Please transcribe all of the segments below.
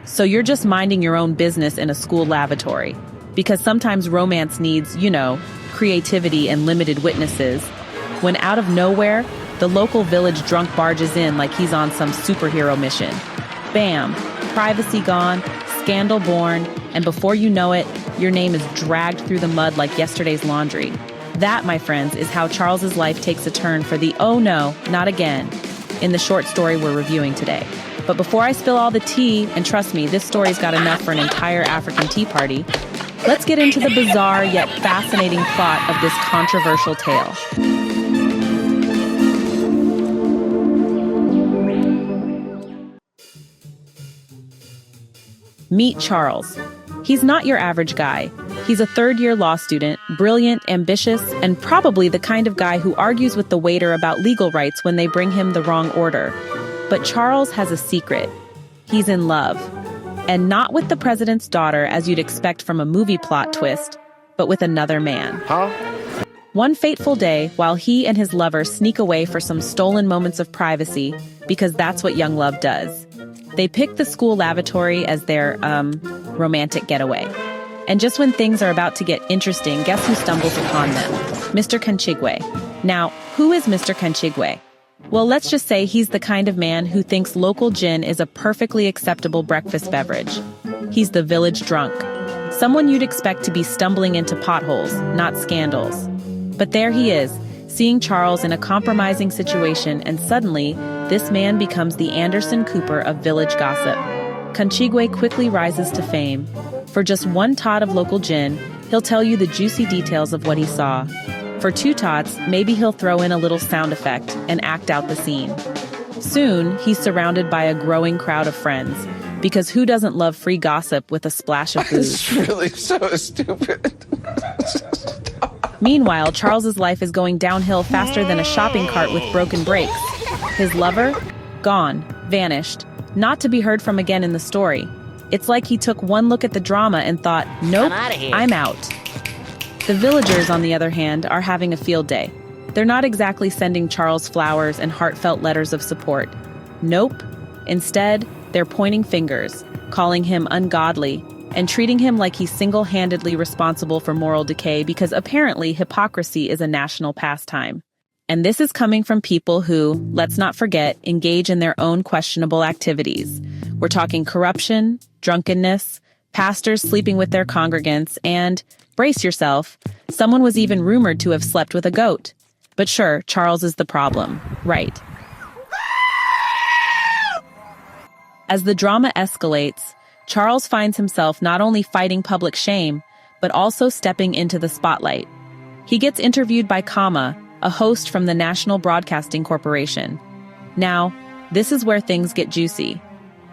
So you're just minding your own business in a school lavatory. Because sometimes romance needs, creativity and limited witnesses. When out of nowhere, the local village drunk barges in like he's on some superhero mission. Bam! Privacy gone, scandal born, and before you know it, your name is dragged through the mud like yesterday's laundry. That, my friends, is how Charles's life takes a turn for the oh no, not again, in the short story we're reviewing today. But before I spill all the tea, and trust me, this story's got enough for an entire African tea party, let's get into the bizarre yet fascinating plot of this controversial tale. Meet Charles. He's not your average guy. He's a third-year law student, brilliant, ambitious, and probably the kind of guy who argues with the waiter about legal rights when they bring him the wrong order. But Charles has a secret. He's in love. And not with the president's daughter as you'd expect from a movie plot twist, but with another man. One fateful day, while he and his lover sneak away for some stolen moments of privacy, because that's what young love does, they pick the school lavatory as their, romantic getaway. And just when things are about to get interesting, guess who stumbles upon them? Mr. Kanchigwe. Now, who is Mr. Kanchigwe? Well, let's just say he's the kind of man who thinks local gin is a perfectly acceptable breakfast beverage. He's the village drunk. Someone you'd expect to be stumbling into potholes, not scandals. But there he is, seeing Charles in a compromising situation, and suddenly, this man becomes the Anderson Cooper of village gossip. Kanchigwe quickly rises to fame. For just one tot of local gin, he'll tell you the juicy details of what he saw. For 2 tots, maybe he'll throw in a little sound effect and act out the scene. Soon, he's surrounded by a growing crowd of friends, because who doesn't love free gossip with a splash of booze? It's really so stupid. Meanwhile, Charles's life is going downhill faster than a shopping cart with broken brakes. His lover? Gone. Vanished. Not to be heard from again in the story. It's like he took one look at the drama and thought, nope, I'm out. The villagers, on the other hand, are having a field day. They're not exactly sending Charles flowers and heartfelt letters of support. Nope. Instead, they're pointing fingers, calling him ungodly, and treating him like he's single-handedly responsible for moral decay because apparently hypocrisy is a national pastime. And this is coming from people who, let's not forget, engage in their own questionable activities. We're talking corruption, drunkenness, pastors sleeping with their congregants, and, brace yourself, someone was even rumored to have slept with a goat. But sure, Charles is the problem, right? As the drama escalates, Charles finds himself not only fighting public shame, but also stepping into the spotlight. He gets interviewed by Kama, a host from the National Broadcasting Corporation. Now, this is where things get juicy.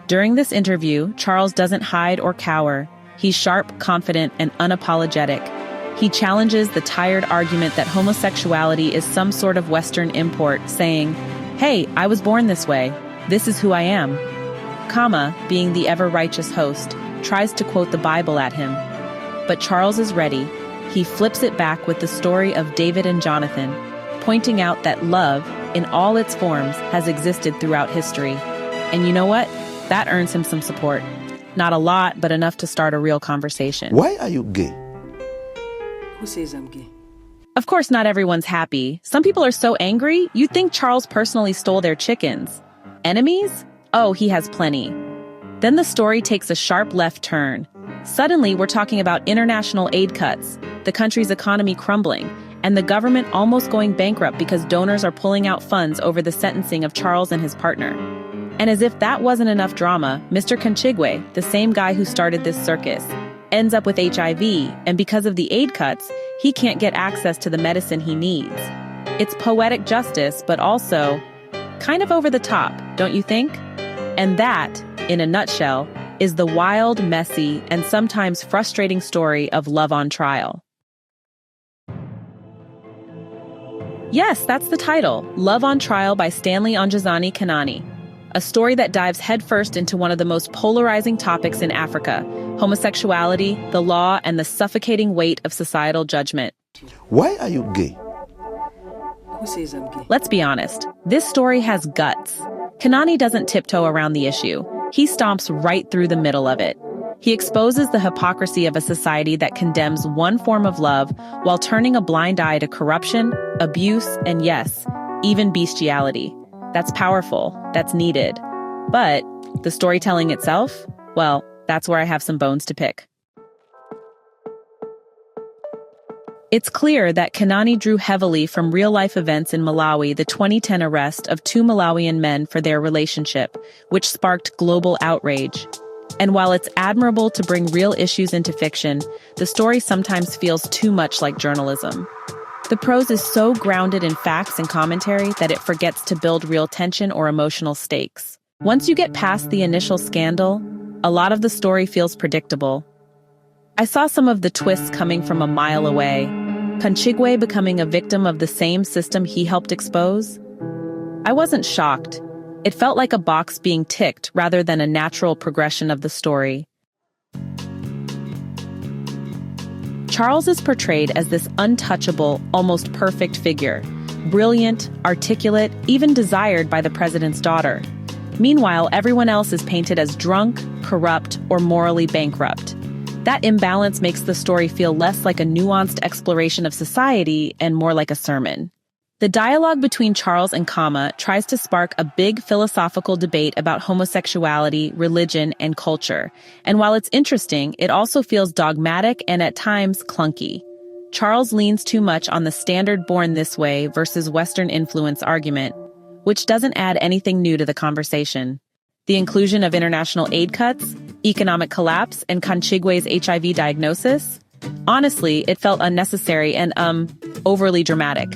During this interview, Charles doesn't hide or cower. He's sharp, confident, and unapologetic. He challenges the tired argument that homosexuality is some sort of Western import, saying, "Hey, I was born this way. This is who I am." Kama, being the ever-righteous host, tries to quote the Bible at him. But Charles is ready. He flips it back with the story of David and Jonathan, pointing out that love, in all its forms, has existed throughout history. And you know what? That earns him some support. Not a lot, but enough to start a real conversation. Why are you gay? Who says I'm gay? Of course, not everyone's happy. Some people are so angry, you'd think Charles personally stole their chickens. Enemies? Oh, he has plenty. Then the story takes a sharp left turn. Suddenly, we're talking about international aid cuts, the country's economy crumbling, and the government almost going bankrupt because donors are pulling out funds over the sentencing of Charles and his partner. And as if that wasn't enough drama, Mr. Kanchigwe, the same guy who started this circus, ends up with HIV, and because of the aid cuts, he can't get access to the medicine he needs. It's poetic justice, but also kind of over the top, don't you think? And that, in a nutshell, is the wild, messy, and sometimes frustrating story of love on trial. Yes, that's the title, Love on Trial by Stanley Onjezani Kenani. A story that dives headfirst into one of the most polarizing topics in Africa, homosexuality, the law, and the suffocating weight of societal judgment. Why are you gay? Who says I'm gay? Let's be honest, this story has guts. Kenani doesn't tiptoe around the issue. He stomps right through the middle of it. He exposes the hypocrisy of a society that condemns one form of love while turning a blind eye to corruption, abuse, and yes, even bestiality. That's powerful, that's needed. But the storytelling itself, well, that's where I have some bones to pick. It's clear that Kenani drew heavily from real-life events in Malawi, the 2010 arrest of two Malawian men for their relationship, which sparked global outrage. And while it's admirable to bring real issues into fiction, the story sometimes feels too much like journalism. The prose is so grounded in facts and commentary that it forgets to build real tension or emotional stakes. Once you get past the initial scandal, a lot of the story feels predictable. I saw some of the twists coming from a mile away. Kanchigwe becoming a victim of the same system he helped expose? I wasn't shocked. It felt like a box being ticked rather than a natural progression of the story. Charles is portrayed as this untouchable, almost perfect figure, brilliant, articulate, even desired by the president's daughter. Meanwhile, everyone else is painted as drunk, corrupt, or morally bankrupt. That imbalance makes the story feel less like a nuanced exploration of society and more like a sermon. The dialogue between Charles and Kama tries to spark a big philosophical debate about homosexuality, religion, and culture. And while it's interesting, it also feels dogmatic and at times clunky. Charles leans too much on the standard born this way versus Western influence argument, which doesn't add anything new to the conversation. The inclusion of international aid cuts, economic collapse, and Kanchigwe's HIV diagnosis? Honestly, it felt unnecessary and, overly dramatic.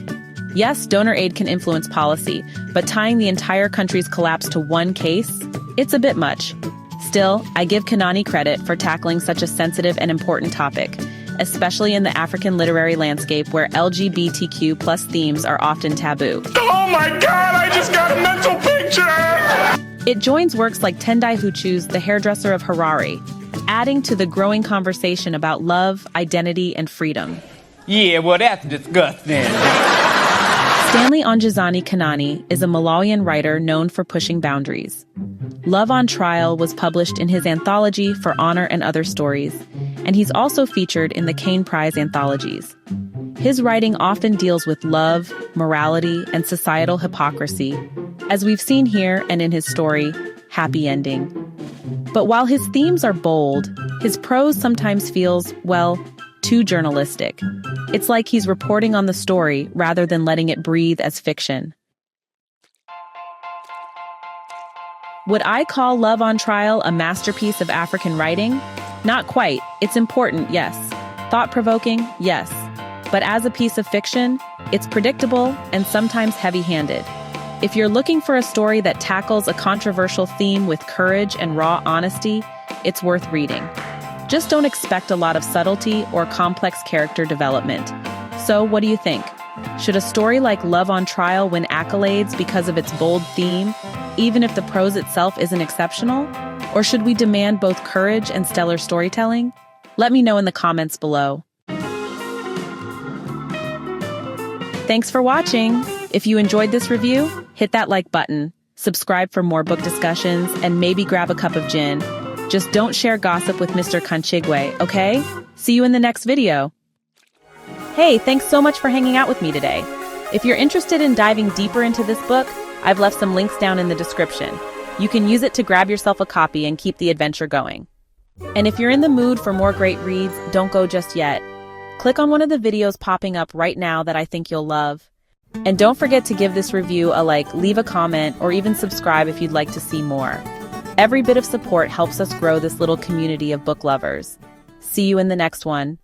Yes, donor aid can influence policy, but tying the entire country's collapse to one case? It's a bit much. Still, I give Kenani credit for tackling such a sensitive and important topic, especially in the African literary landscape where LGBTQ plus themes are often taboo. Oh my God, I just got a mental picture! It joins works like Tendai Huchu's The Hairdresser of Harare, adding to the growing conversation about love, identity, and freedom. Yeah, well, that's disgusting. Stanley Onjezani Kenani is a Malawian writer known for pushing boundaries. Love on Trial was published in his anthology For Honor and Other Stories, and he's also featured in the Cain Prize anthologies. His writing often deals with love, morality, and societal hypocrisy, as we've seen here and in his story, Happy Ending. But while his themes are bold, his prose sometimes feels, well, too journalistic. It's like he's reporting on the story rather than letting it breathe as fiction. Would I call Love on Trial a masterpiece of African writing? Not quite. It's important, yes. Thought-provoking, yes. But as a piece of fiction, it's predictable and sometimes heavy-handed. If you're looking for a story that tackles a controversial theme with courage and raw honesty, it's worth reading. Just don't expect a lot of subtlety or complex character development. So, what do you think? Should a story like Love on Trial win accolades because of its bold theme, even if the prose itself isn't exceptional? Or should we demand both courage and stellar storytelling? Let me know in the comments below. Thanks for watching! If you enjoyed this review, hit that like button, subscribe for more book discussions, and maybe grab a cup of gin. Just don't share gossip with Mr. Kanchigwe, okay? See you in the next video. Hey, thanks so much for hanging out with me today. If you're interested in diving deeper into this book, I've left some links down in the description. You can use it to grab yourself a copy and keep the adventure going. And if you're in the mood for more great reads, don't go just yet. Click on one of the videos popping up right now that I think you'll love. And don't forget to give this review a like, leave a comment, or even subscribe if you'd like to see more. Every bit of support helps us grow this little community of book lovers. See you in the next one.